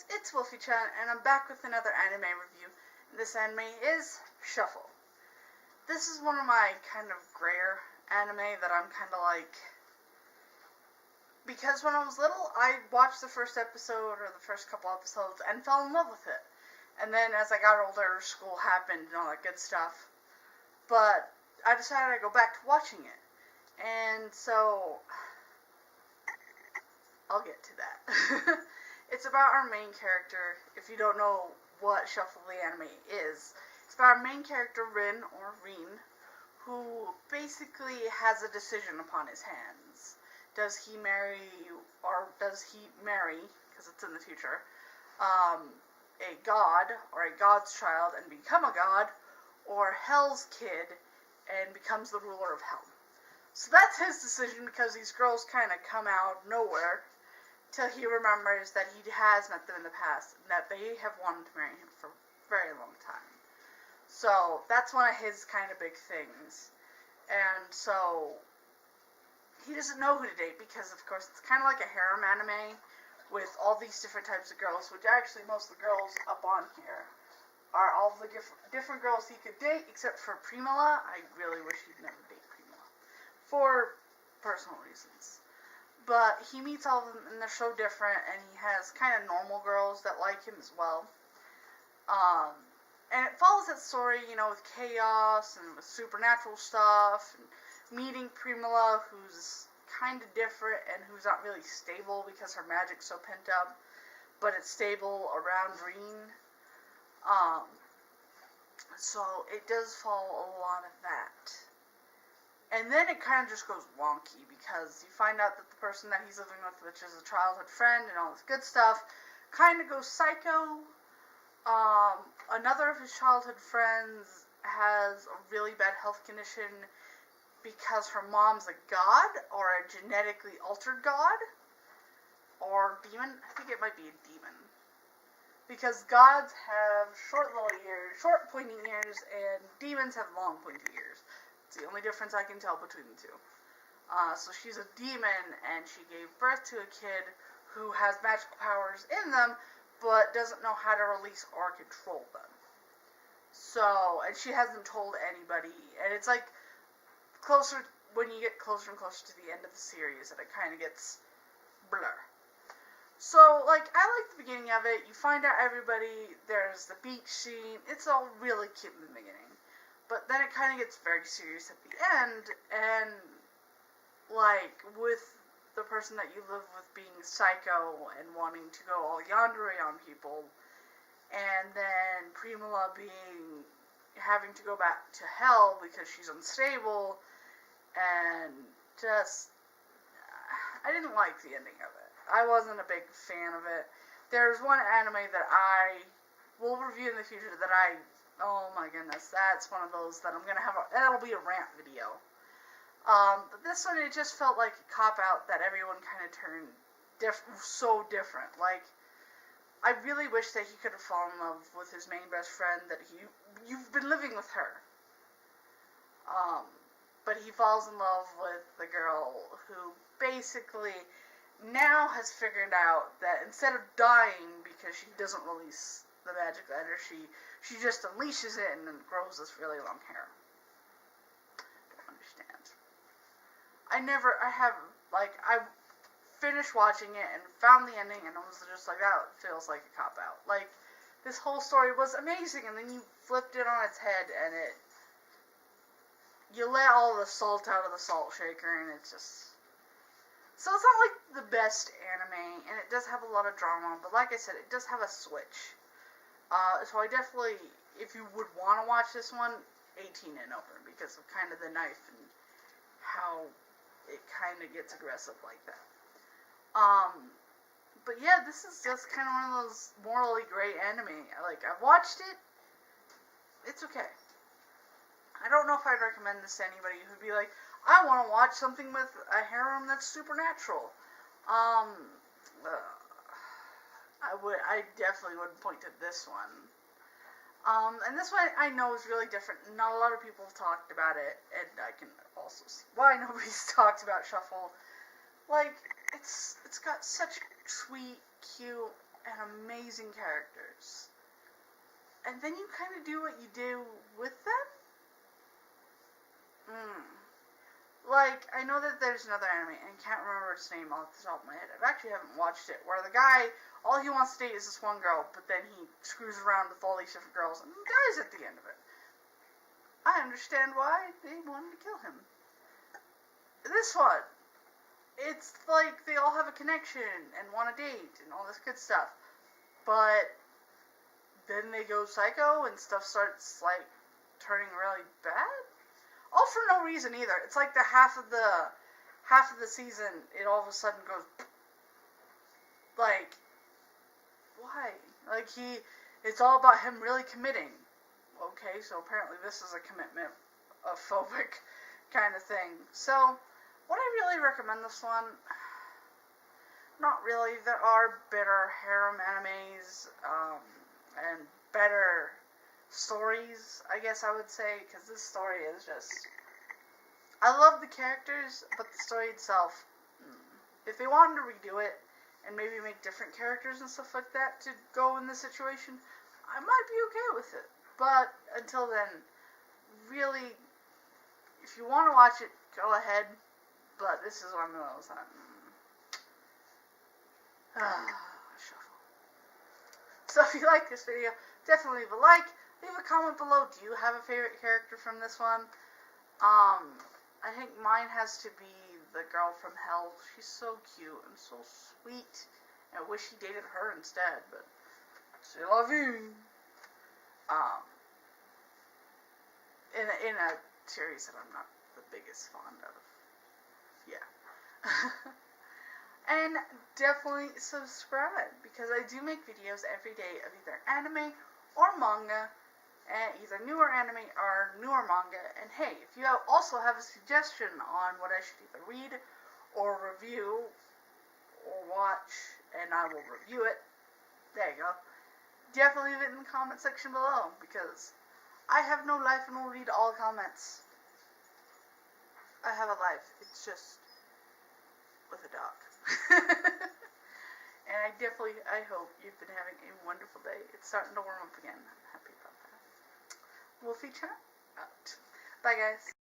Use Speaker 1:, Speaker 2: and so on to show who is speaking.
Speaker 1: it's Wolfy-Chan, and I'm back with another anime review. This anime is Shuffle. This is one of my kind of grayer anime that I'm kind of like... Because when I was little, I watched the first episode, or the first couple episodes, and fell in love with it. And then as I got older, school happened and all that good stuff. But I decided I'd go back to watching it. And so... I'll get to that. It's about our main character. If you don't know what Shuffle the anime is, it's about our main character, Rin, or Reen, who basically has a decision upon his hands. Does he marry, or does he marry, because it's in the future, a god, or a god's child, and become a god, or Hell's kid, and becomes the ruler of Hell. So that's his decision, because these girls kind of come out of nowhere, till he remembers that he has met them in the past, and that they have wanted to marry him for a very long time. So, that's one of his kind of big things. And so, he doesn't know who to date, because of course it's kind of like a harem anime, with all these different types of girls, which actually most of the girls up on here are all the different girls he could date, except for Primula. I really wish he'd never date Primula, for personal reasons. But he meets all of them, and they're so different, and he has kind of normal girls that like him as well. And it follows that story, you know, with chaos, and with supernatural stuff, and meeting Primula, who's kind of different, and who's not really stable, because her magic's so pent up, but it's stable around Reen. So it does follow a lot of that. And then it kind of just goes wonky, because you find out that the person that he's living with, which is a childhood friend and all this good stuff, kind of goes psycho. Another of his childhood friends has a really bad health condition because her mom's a god, or a genetically altered god, or demon. I think it might be a demon. Because gods have short little ears, short pointy ears, and demons have long pointy ears. It's the only difference I can tell between the two. So she's a demon, and she gave birth to a kid who has magical powers in them, but doesn't know how to release or control them. So, and she hasn't told anybody, and it's like, closer, when you get closer and closer to the end of the series, and it kind of gets blur. So, like, I like the beginning of it. You find out everybody, there's the beach scene, it's all really cute in the beginning. But then it kind of gets very serious at the end, and, like, with the person that you live with being psycho and wanting to go all yandere on people, and then Primula having to go back to Hell because she's unstable, and just, I didn't like the ending of it. I wasn't a big fan of it. There's one anime that I will review in the future that oh my goodness, that's one of those that I'm going to have, that'll be a rant video. But this one, it just felt like a cop-out that everyone kind of turned so different. Like, I really wish that he could have fallen in love with his main best friend, that you've been living with her. But he falls in love with the girl who basically now has figured out that instead of dying because she doesn't release the magic energy, she just unleashes it and then grows this really long hair. Don't understand. I finished watching it and found the ending, and I was just like, that feels like a cop-out. Like, this whole story was amazing, and then you flipped it on its head, and you let all the salt out of the salt shaker, and it's just... So it's not like the best anime, and it does have a lot of drama, but like I said, it does have a switch. So I definitely, if you would want to watch this one, 18 and over, because of kind of the knife and how it kind of gets aggressive like that. But yeah, this is just kind of one of those morally gray anime. Like, I've watched it, it's okay. I don't know if I'd recommend this to anybody who'd be like, I want to watch something with a harem that's supernatural. I definitely would point to this one. And this one I know is really different. Not a lot of people have talked about it, and I can also see why nobody's talked about Shuffle. Like, it's got such sweet, cute, and amazing characters. And then you kind of do what you do with them? Like, I know that there's another anime, and I can't remember its name off the top of my head. I actually haven't watched it, where the guy, all he wants to date is this one girl, but then he screws around with all these different girls and dies at the end of it. I understand why they wanted to kill him. This one, it's like they all have a connection and want to date and all this good stuff, but then they go psycho and stuff starts, like, turning really bad? All for no reason either. It's like the half of the season, it all of a sudden goes, like, why? Like, it's all about him really committing. Okay, so apparently this is a commitment, a phobic kind of thing. So, would I really recommend this one? Not really. There are better harem animes, and better stories, I guess I would say, because this story is just... I love the characters, but the story itself, if they wanted to redo it, and maybe make different characters and stuff like that to go in this situation, I might be okay with it. But, until then, really, if you want to watch it, go ahead, but this is one of those that... shuffle. So if you like this video, definitely leave a like. Leave a comment below. Do you have a favorite character from this one? I think mine has to be the girl from Hell. She's so cute and so sweet. I wish he dated her instead, but c'est la vie. In a series that I'm not the biggest fond of. Yeah. And definitely subscribe, because I do make videos every day of either anime or manga, and either newer anime or newer manga. And hey, if you also have a suggestion on what I should either read or review or watch, and I will review it, there you go, definitely leave it in the comment section below, because I have no life and will read all comments. I have a life, it's just with a dog. And I hope you've been having a wonderful day. It's starting to warm up again. I'm happy about that. Wolfy-Chan out. Bye, guys.